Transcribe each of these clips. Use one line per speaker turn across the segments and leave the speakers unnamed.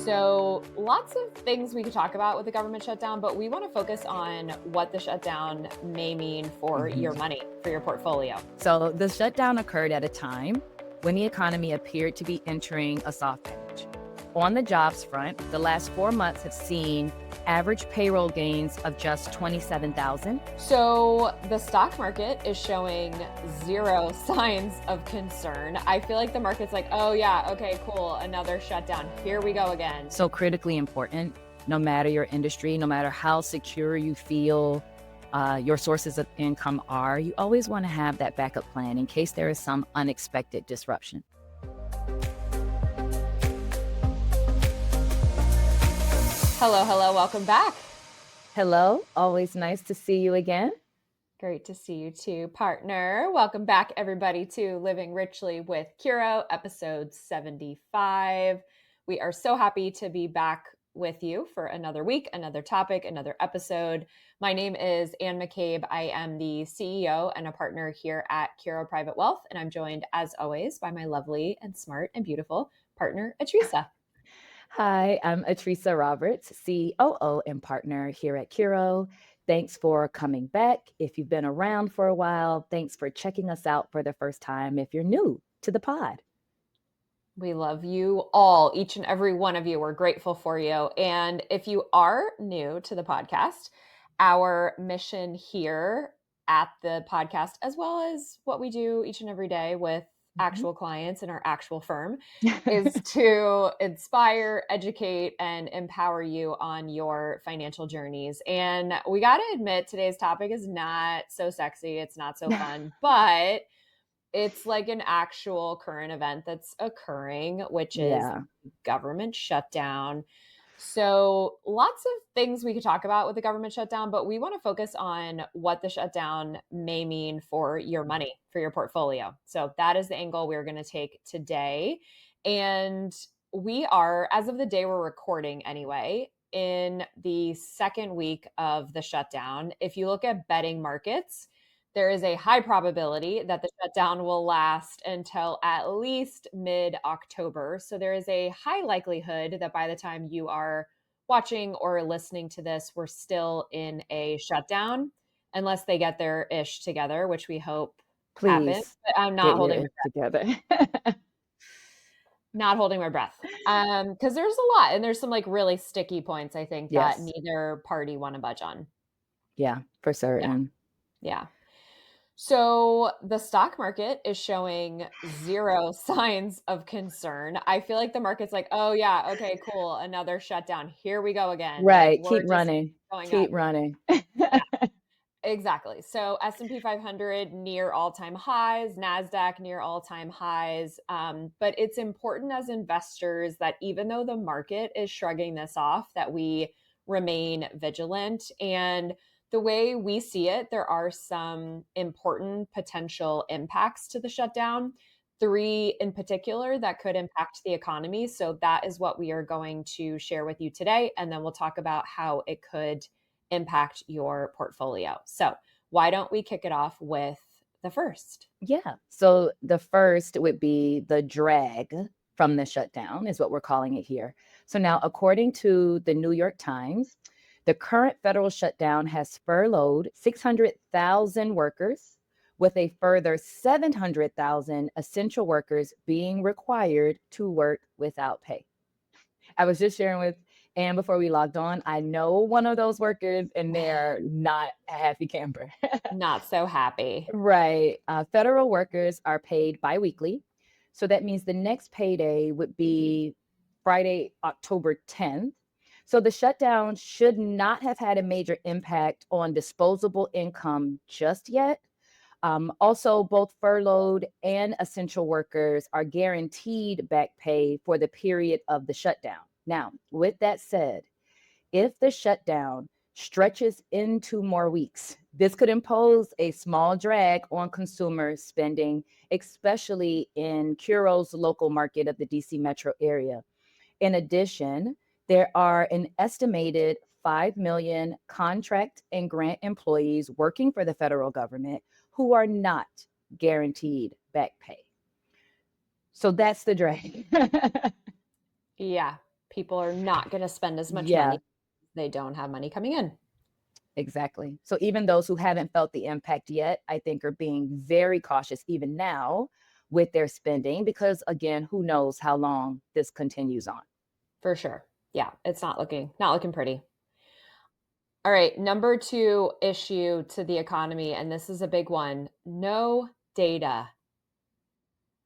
So, lots of things we could talk about with the government shutdown, but we want to focus on what the shutdown may mean for your
Mhm.
money, for your portfolio.
So the shutdown occurred at a time when the economy appeared to be entering a soft patch. On the jobs front, the last 4 months have seen average payroll gains of just 27,000.
So, the stock market is showing zero signs of concern. I feel like the market's like, oh, yeah, okay, cool, another shutdown. Here we go again.
So critically important, no matter your industry, no matter how secure you feel your sources of income are, you always want to have that backup plan in case there is some unexpected disruption.
Hello, hello, welcome back.
Hello, always nice to see you again.
Great to see you too, partner. Welcome back, everybody, to Living Richly with Curo, episode 75. We are so happy to be back with you for another week, another topic, another episode. My name is Anne McCabe. I am the CEO and a partner here at Curo Private Wealth, and I'm joined, as always, by my lovely and smart and beautiful partner, Atricia.
Hi, I'm Atricia Roberts, COO and partner here at Curo. Thanks for coming back. If you've been around for a while, thanks for checking us out for the first time if you're new to the pod.
We love you all, each and every one of you. We're grateful for you. And if you are new to the podcast, our mission here at the podcast, as well as what we do each and every day with
Mhm.
actual clients in our actual firm, is to inspire, educate, and empower you on your financial journeys. And we got to admit, today's topic is not so sexy. It's not so fun, but it's like an actual current event that's occurring, which is
Yeah.
government shutdown. So, lots of things we could talk about with the government shutdown, but we want to focus on what the shutdown may mean for your money, for your portfolio. So, that is the angle we're going to take today. And we are, as of the day we're recording anyway, in the second week of the shutdown. If you look at betting markets, there is a high probability that the shutdown will last until at least mid-October. So there is a high likelihood that by the time you are watching or listening to this, we're still in a shutdown, unless they get their ish together, which we hope happens.
Please
But I'm
get your it together.
not holding my breath. Because there's a lot, and there's some like really sticky points, I think, that
Yes.
neither party want to budge on.
Yeah, for
Yeah.
certain.
Yeah. So the stock market is showing zero signs of concern. I feel like the market's like, oh, yeah, okay, cool. Another shutdown. Here we go again. Like
Right.
we're
Keep
just
running.
going up.
Keep running.
Yeah, exactly. So S&P 500 near all-time highs, NASDAQ near all-time highs. But it's important as investors that even though the market is shrugging this off, that we remain vigilant. And the way we see it, there are some important potential impacts to the shutdown, three in particular that could impact the economy. So that is what we are going to share with you today. And then we'll talk about how it could impact your portfolio. So, why don't we kick it off with the first?
Yeah. So the first would be the drag from the shutdown, is what we're calling it here. So now, according to the New York Times, the current federal shutdown has furloughed 600,000 workers, with a further 700,000 essential workers being required to work without pay. I was just sharing with Anne before we logged on. I know one of those workers, and they're not a happy camper.
Not so happy.
Right. Federal workers are paid biweekly. So that means the next payday would be Friday, October 10th. So the shutdown should not have had a major impact on disposable income just yet. Also, both furloughed and essential workers are guaranteed back pay for the period of the shutdown. Now, with that said, if the shutdown stretches into more weeks, this could impose a small drag on consumer spending, especially in Curo's local market of the DC metro area. In addition, there are an estimated 5 million contract and grant employees working for the federal government who are not guaranteed back pay. So that's the drag.
Yeah. People are not going to spend as much money.
Yeah,
They don't have money coming in.
exactly. So even those who haven't felt the impact yet, I think are being very cautious even now with their spending because again, who knows how long this continues on.
For sure. Yeah, it's not looking pretty. All right, number 2 issue to the economy, and this is a big one. No data.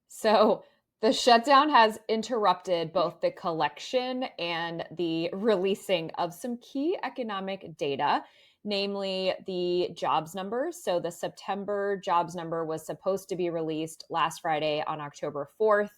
So the shutdown has interrupted both the collection and the releasing of some key economic data, namely the jobs numbers. So the September jobs number was supposed to be released last Friday on October 4th.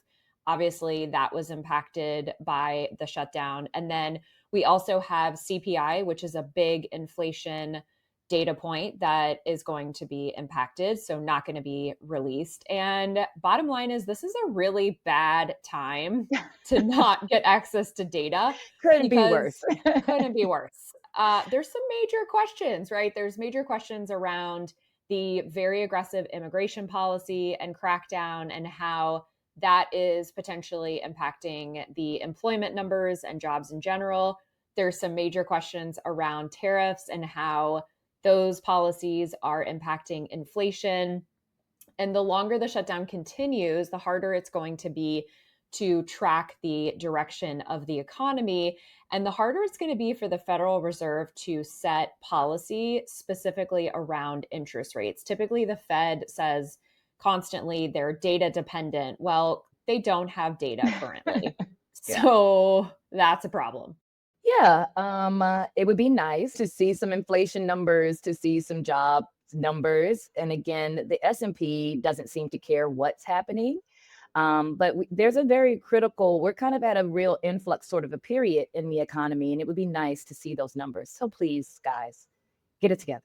Obviously, that was impacted by the shutdown. And then we also have CPI, which is a big inflation data point that is going to be impacted, so not going to be released. And bottom line is, this is a really bad time to not get access to data
Couldn't be worse.
because couldn't be worse. There's some major questions, right? There's major questions around the very aggressive immigration policy and crackdown and how that is potentially impacting the employment numbers and jobs in general. There's some major questions around tariffs and how those policies are impacting inflation. And the longer the shutdown continues, the harder it's going to be to track the direction of the economy. And the harder it's going to be for the Federal Reserve to set policy specifically around interest rates. Typically, the Fed says constantly they're data dependent. Well, they don't have data currently.
Yeah.
So that's a problem.
Yeah, it would be nice to see some inflation numbers, to see some job numbers. And again, the S&P doesn't seem to care what's happening. But there's a very critical, we're kind of at a real influx sort of a period in the economy, and it would be nice to see those numbers. So please, guys, get it together.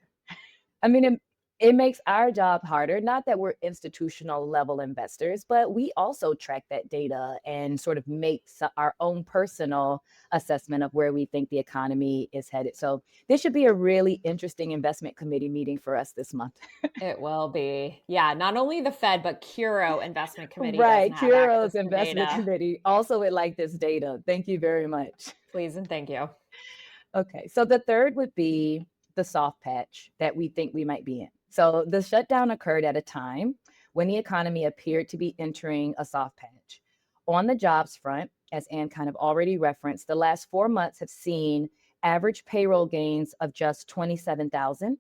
I mean, it makes our job harder. Not that we're institutional level investors, but we also track that data and sort of make our own personal assessment of where we think the economy is headed. So this should be a really interesting investment committee meeting for us this month.
It will be. Yeah, not only the Fed, but Curo Investment Committee doesn't
Right.
have access
Curo's
to
investment
data.
committee also would like this data. Thank you very much.
Please and thank you.
Okay, so the third would be the soft patch that we think we might be in. So the shutdown occurred at a time when the economy appeared to be entering a soft patch. On the jobs front, as Ann kind of already referenced, the last 4 months have seen average payroll gains of just 27,000.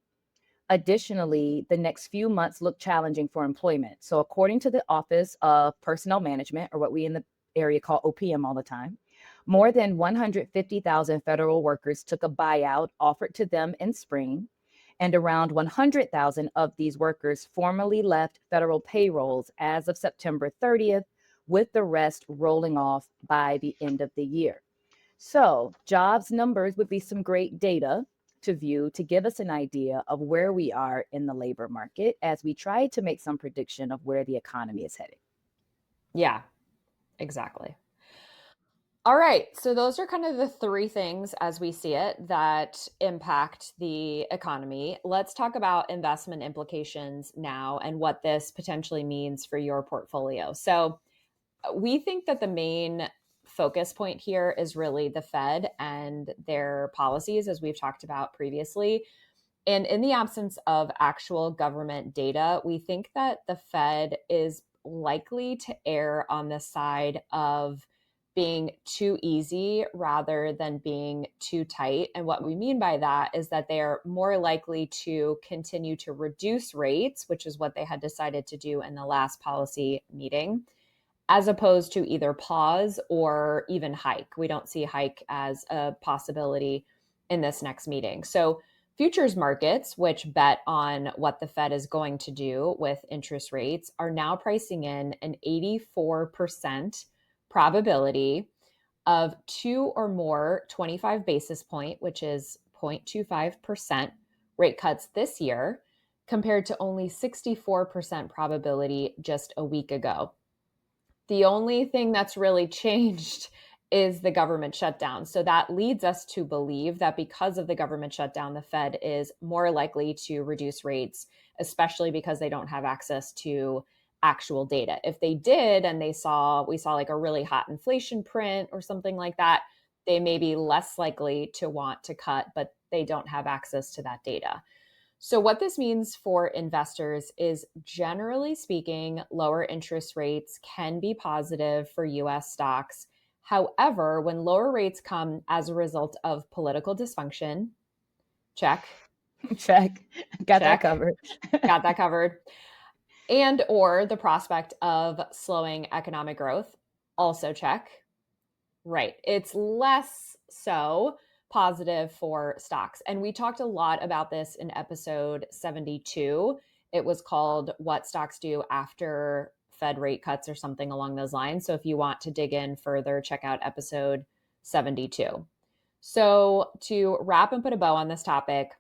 Additionally, the next few months look challenging for employment. So according to the Office of Personnel Management, or what we in the area call OPM all the time, more than 150,000 federal workers took a buyout offered to them in spring, and around 100,000 of these workers formally left federal payrolls as of September 30th, with the rest rolling off by the end of the year. So, jobs numbers would be some great data to view to give us an idea of where we are in the labor market as we try to make some prediction of where the economy is heading.
Yeah, exactly. All right. So those are kind of the three things as we see it that impact the economy. Let's talk about investment implications now and what this potentially means for your portfolio. So we think that the main focus point here is really the Fed and their policies, as we've talked about previously. And in the absence of actual government data, we think that the Fed is likely to err on the side of being too easy rather than being too tight. And what we mean by that is that they are more likely to continue to reduce rates, which is what they had decided to do in the last policy meeting, as opposed to either pause or even hike. We don't see hike as a possibility in this next meeting. So futures markets, which bet on what the Fed is going to do with interest rates, are now pricing in an 84% probability of two or more 25 basis point, which is 0.25% rate cuts this year, compared to only 64% probability just a week ago. The only thing that's really changed is the government shutdown. So that leads us to believe that because of the government shutdown, the Fed is more likely to reduce rates, especially because they don't have access to actual data. If they did and we saw like a really hot inflation print or something like that, they may be less likely to want to cut, but they don't have access to that data. So, what this means for investors is generally speaking, lower interest rates can be positive for US stocks. However, when lower rates come as a result of political dysfunction, check,
Check. Got that
check,
covered.
got that covered, and or the prospect of slowing economic growth, also check. Right. It's less so positive for stocks. And we talked a lot about this in episode 72. It was called What Stocks Do After Fed Rate Cuts or something along those lines. So if you want to dig in further, check out episode 72. So to wrap and put a bow on this topic,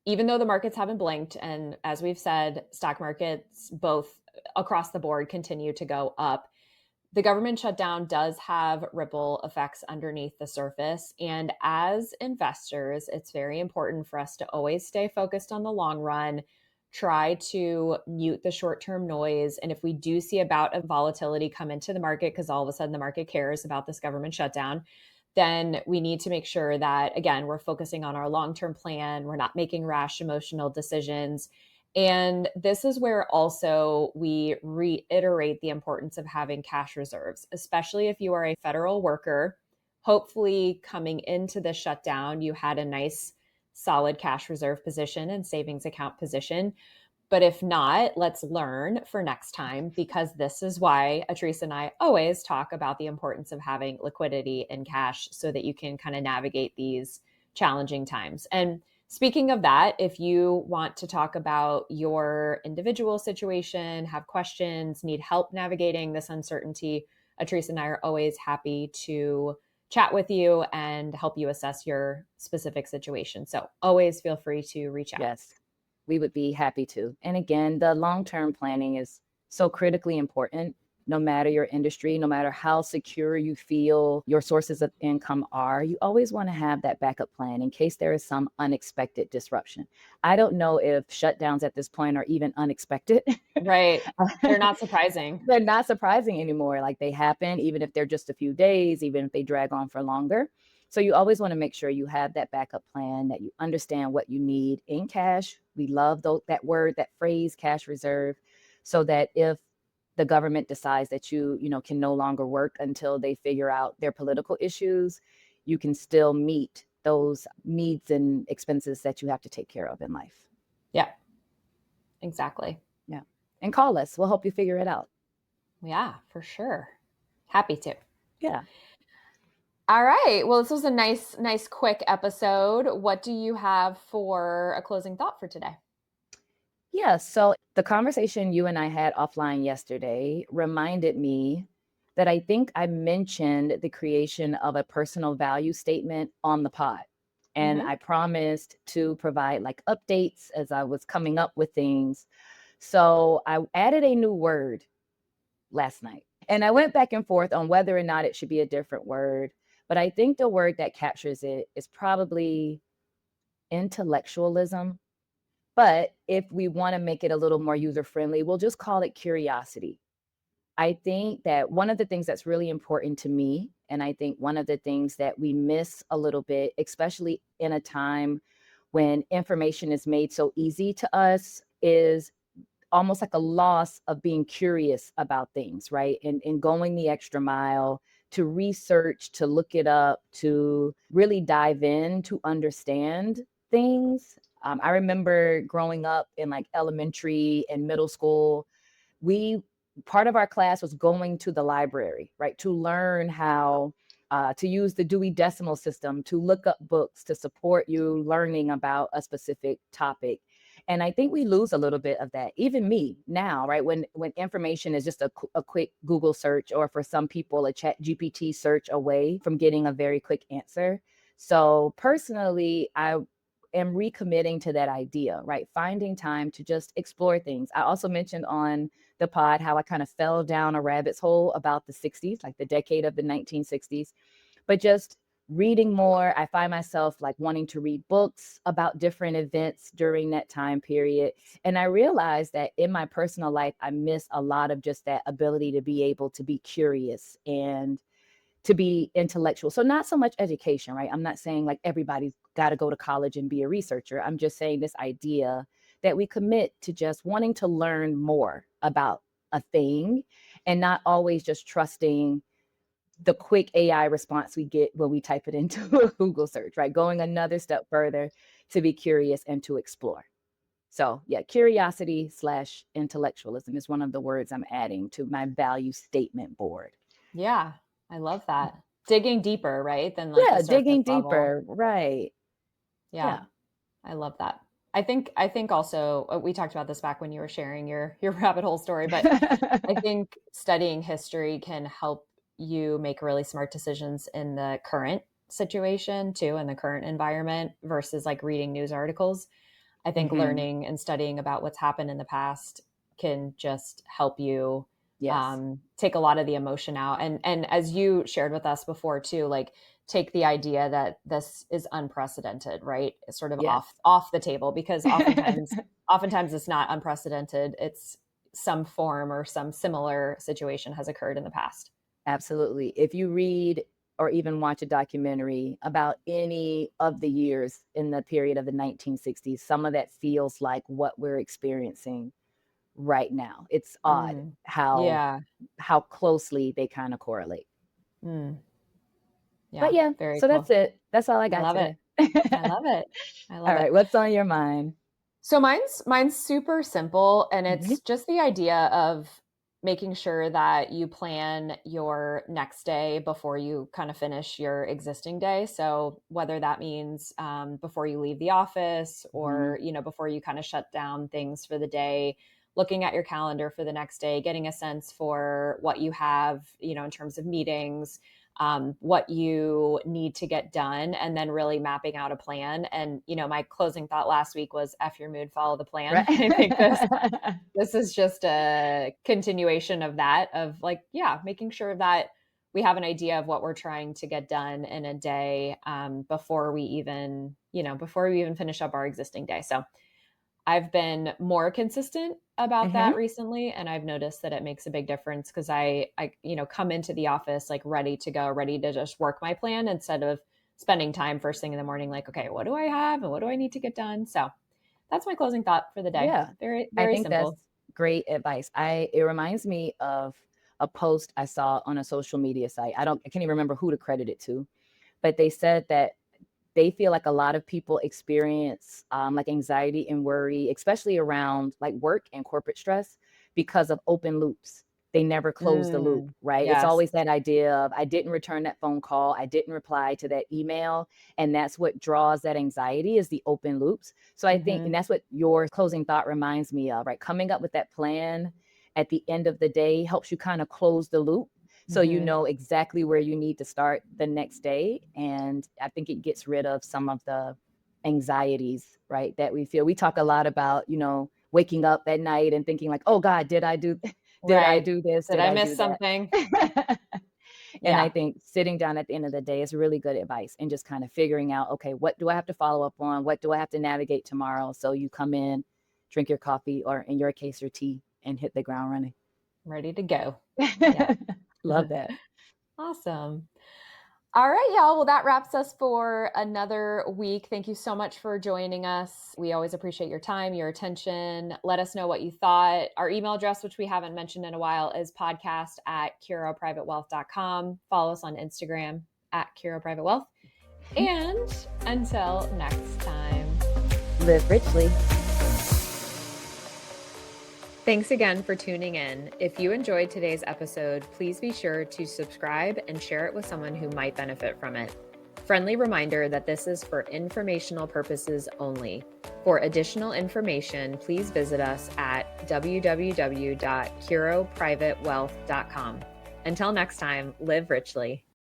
even though the markets haven't blinked, and as we've said, stock markets both across the board continue to go up, the government shutdown does have ripple effects underneath the surface. And as investors, it's very important for us to always stay focused on the long run, try to mute the short term noise. And if we do see a bout of volatility come into the market, because all of a sudden the market cares about this government shutdown, then we need to make sure that, again, we're focusing on our long term plan. We're not making rash emotional decisions. And this is where also we reiterate the importance of having cash reserves, especially if you are a federal worker. Hopefully, coming into the shutdown, you had a nice, solid cash reserve position and savings account position. But if not, let's learn for next time, because this is why Atricia and I always talk about the importance of having liquidity in cash so that you can kind of navigate these challenging times. And speaking of that, if you want to talk about your individual situation, have questions, need help navigating this uncertainty, Atricia and I are always happy to chat with you and help you assess your specific situation. So always feel free to reach out.
Yes, we would be happy to. And again, the long-term planning is so critically important, no matter your industry, no matter how secure you feel your sources of income are. You always want to have that backup plan in case there is some unexpected disruption. I don't know if shutdowns at this point are even unexpected.
Right. They're not surprising.
They're not surprising anymore. Like, they happen, even if they're just a few days, even if they drag on for longer. So you always want to make sure you have that backup plan, that you understand what you need in cash. We love that word, that phrase, cash reserve, so that if the government decides that you can no longer work until they figure out their political issues, you can still meet those needs and expenses that you have to take care of in life.
Yeah, exactly.
Yeah. And call us. We'll help you figure it out.
Yeah, for sure. Happy to.
Yeah.
All right. Well, this was a nice, quick episode. What do you have for a closing thought for today?
Yeah. So the conversation you and I had offline yesterday reminded me that I think I mentioned the creation of a personal value statement on the pod. And
Mm-hmm.
I promised to provide like updates as I was coming up with things. So I added a new word last night. And I went back and forth on whether or not it should be a different word. But I think the word that captures it is probably intellectualism. But if we want to make it a little more user friendly, we'll just call it curiosity. I think that one of the things that's really important to me, and I think one of the things that we miss a little bit, especially in a time when information is made so easy to us, is almost like a loss of being curious about things, right? And going the extra mile to research, to look it up, to really dive in to understand things. I remember growing up in like elementary and middle school, we part of our class was going to the library, right, to learn how to use the Dewey Decimal System, to look up books to support you learning about a specific topic. And I think we lose a little bit of that. Even me now, right? When information is just a quick Google search, or for some people, a Chat GPT search away from getting a very quick answer. So personally, I am recommitting to that idea, right? Finding time to just explore things. I also mentioned on the pod how I kind of fell down a rabbit's hole about the 60s, like the decade of the 1960s, but just reading more. I find myself like wanting to read books about different events during that time period. And I realized that in my personal life, I miss a lot of just that ability to be able to be curious and to be intellectual. So not so much education, right? I'm not saying like everybody's got to go to college and be a researcher. I'm just saying this idea that we commit to just wanting to learn more about a thing and not always just trusting the quick AI response we get when we type it into a Google search, right? Going another step further to be curious and to explore. So, yeah, curiosity slash intellectualism is one of the words I'm adding to my value statement board.
Yeah, I love that. Digging deeper, right, than like the
Yeah,
surface
digging
level.
deeper. Right.
Yeah,
Yeah.
I love that. I think also we talked about this back when you were sharing your rabbit hole story, but I think studying history can help you make really smart decisions in the current situation too, in the current environment versus like reading news articles. I think
hmm
learning and studying about what's happened in the past can just help you
Yes.
take a lot of the emotion out. And as you shared with us before too, like take the idea that this is unprecedented, right? It's sort of
Yes.
off the table because oftentimes it's not unprecedented. It's some form or some similar situation has occurred in the past.
Absolutely. If you read or even watch a documentary about any of the years in the period of the 1960s, some of that feels like what we're experiencing right now. It's odd
Mm.
how
Yeah.
closely they kind of correlate.
Mm.
But
Yeah.
yeah,
Very
so that's
cool.
it. That's all I
I
got
love it.
today.
I love it. I
All
love it.
right, what's on your mind?
So mine's super simple and
Mhm.
it's just the idea of making sure that you plan your next day before you kind of finish your existing day. So whether that means before you leave the office
Mhm.
or before you kind of shut down things for the day, looking at your calendar for the next day, getting a sense for what you have, in terms of meetings, what you need to get done, and then really mapping out a plan. And my closing thought last week was "F your mood, follow the plan." I think this
Right.
this is just a continuation of that, of like, yeah, making sure that we have an idea of what we're trying to get done in a day before we even finish up our existing day. So I've been more consistent about that
Mhm.
recently, and I've noticed that it makes a big difference because I come into the office like ready to go, ready to just work my plan instead of spending time first thing in the morning like, okay, what do I have and what do I need to get done? So that's my closing thought for the day.
Yeah.
Very,
I
very
think that's
simple.
great advice. It reminds me of a post I saw on a social media site. I can't even remember who to credit it to, but they said that they feel like a lot of people experience like anxiety and worry, especially around like work and corporate stress because of open loops. They never close the loop, right? It's
Yes.
always that idea of I didn't return that phone call, I didn't reply to that email, and that's what draws that anxiety is the open loops. So I think,
Hmm.
and that's what your closing thought reminds me of, right? Coming up with that plan at the end of the day helps you kind of close the loop so you
Hmm.
know exactly where you need to start the next day. And I think it gets rid of some of the anxieties, right, that we feel. We talk a lot about, waking up at night and thinking like, oh God, did I
Right.
do this?
Did
Did
I
I
miss
do
something?
that? And I
Yeah.
think sitting down at the end of the day is really good advice and just kind of figuring out, okay, what do I have to follow up on? What do I have to navigate tomorrow? So you come in, drink your coffee, or in your case, your tea, and hit the ground running.
Ready to go. Yeah.
Love that.
Awesome. All right, y'all. Well, that wraps us for another week. Thank you so much for joining us. We always appreciate your time, your attention. Let us know what you thought. Our email address, which we haven't mentioned in a while, is podcast@curoprivatewealth.com. Follow us on Instagram @curoprivatewealth. And until next time.
Live richly.
Thanks again for tuning in. If you enjoyed today's episode, please be sure to subscribe and share it with someone who might benefit from it. Friendly reminder that this is for informational purposes only. For additional information, please visit us at www.curoprivatewealth.com. Until next time, live richly.